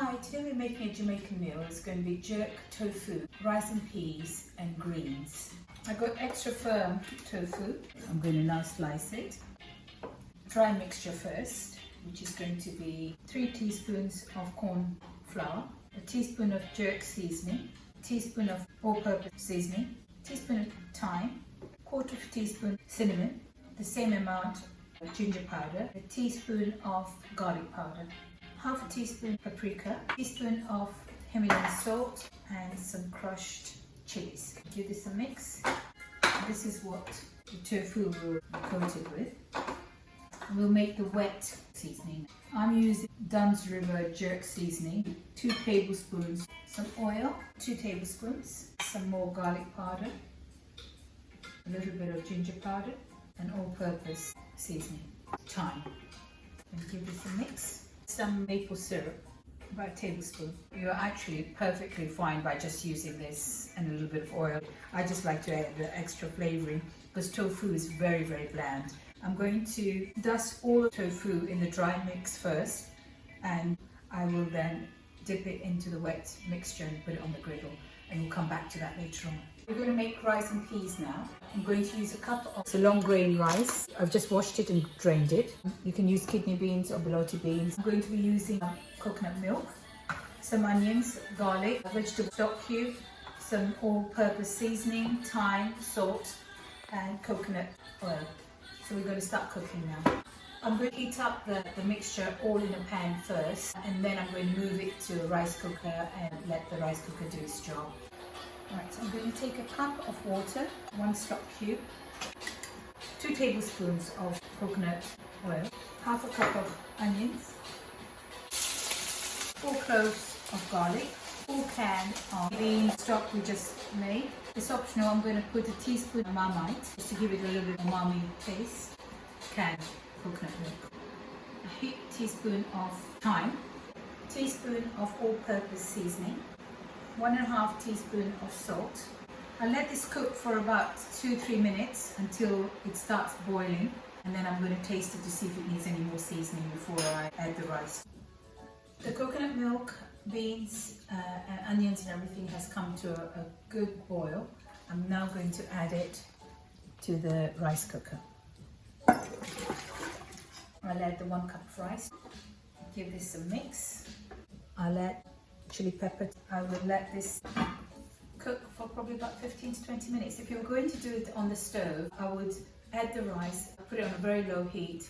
Hi, today we're making a Jamaican meal. It's going to be jerk, tofu, rice and peas and greens. I've got extra firm tofu. I'm going to now slice it. Dry mixture first, which is going to be 3 teaspoons of corn flour, a teaspoon of jerk seasoning, a teaspoon of all-purpose seasoning, a teaspoon of thyme, quarter of a teaspoon cinnamon, the same amount of ginger powder, a teaspoon of garlic powder, half a teaspoon paprika, a teaspoon of Himalayan salt and some crushed chilies. Give this a mix. This is what the tofu will be coated with. We'll make the wet seasoning. I'm using Dunn's River jerk seasoning, 2 tablespoons, some oil, 2 tablespoons, some more garlic powder, a little bit of ginger powder and all-purpose seasoning, thyme. And give this a mix. Some maple syrup, about a tablespoon. You're actually perfectly fine by just using this and a little bit of oil. I just like to add the extra flavoring because tofu is very, very bland. I'm going to dust all the tofu in the dry mix first, and I will then dip it into the wet mixture and put it on the griddle, and we'll come back to that later on. We're going to make rice and peas now. I'm going to use a cup of long grain rice. I've just washed it and drained it. You can use kidney beans or bilotti beans. I'm going to be using coconut milk, some onions, garlic, vegetable stock cube, some all-purpose seasoning, thyme, salt and coconut oil. So we're going to start cooking now. I'm going to heat up the mixture all in a pan first, and then I'm going to move it to a rice cooker and let the rice cooker do its job. Right, so I'm going to take a cup of water, 1 stock cube, 2 tablespoons of coconut oil, half a cup of onions, 4 cloves of garlic, full can of bean stock we just made. It's optional. I'm going to put a teaspoon of Marmite just to give it a little bit of umami taste. Canned coconut milk. A heaped teaspoon of thyme, teaspoon of all-purpose seasoning, 1.5 teaspoon of salt. I'll let this cook for about 2-3 minutes until it starts boiling, and then I'm going to taste it to see if it needs any more seasoning before I add the rice. The coconut milk, beans and onions and everything has come to a good boil. I'm now going to add it to the rice cooker. I'll add the 1 cup of rice. Give this a mix. I'll add chili pepper. I will let this cook for probably about 15 to 20 minutes. If you're going to do it on the stove, I would add the rice, put it on a very low heat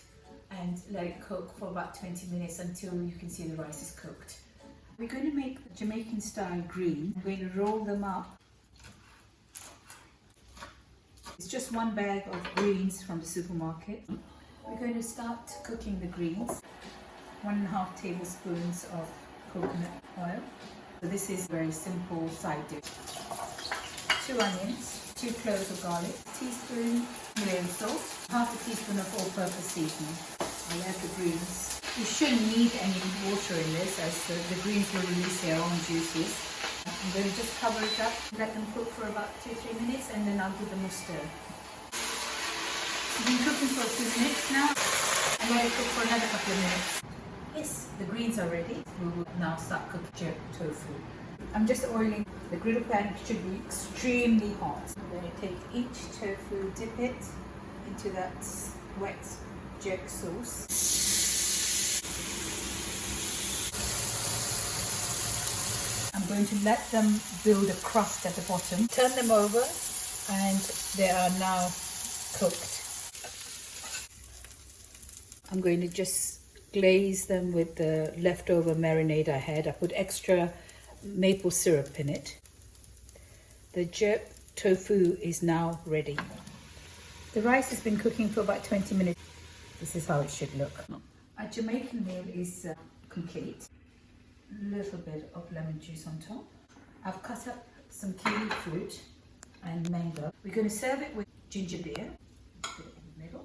and let it cook for about 20 minutes until you can see the rice is cooked. We're going to make Jamaican style greens. I'm going to roll them up. It's just 1 bag of greens from the supermarket. We're going to start cooking the greens. 1.5 tablespoons of coconut oil. So this is a very simple side dish. 2 onions, 2 cloves of garlic, teaspoon Himalayan salt, half a teaspoon of all-purpose seasoning. I'll add the greens. You shouldn't need any water in this, as the greens will release their own juices. I'm going to just cover it up, let them cook for about 2-3 minutes, and then I'll give them a stir. It's been cooking for a few minutes now, and let it cook for another couple of minutes. Yes, the greens are ready. We will now start cooking jerk tofu. I'm just oiling the griddle pan. It should be extremely hot. I'm going to take each tofu, dip it into that wet jerk sauce. I'm going to let them build a crust at the bottom. Turn them over and they are now cooked. I'm going to just glaze them with the leftover marinade I had. I put extra maple syrup in it. The jerk tofu is now ready. The rice has been cooking for about 20 minutes. This is how it should look. Our Jamaican meal is complete. A little bit of lemon juice on top. I've cut up some kiwi fruit and mango. We're going to serve it with ginger beer. Put it in the middle.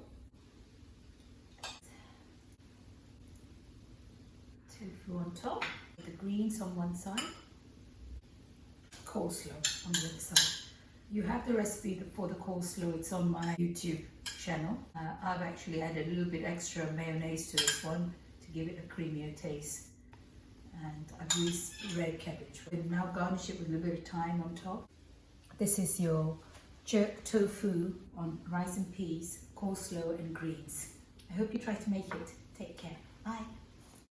Tofu on top. The greens on one side. Coleslaw on the other side. You have the recipe for the coleslaw. It's on my YouTube channel. I've actually added a little bit extra mayonnaise to this one to give it a creamier taste. And I've used red cabbage. And now garnish it with a little bit of thyme on top. This is your jerk tofu on rice and peas, coleslaw and greens. I hope you try to make it. Take care. Bye.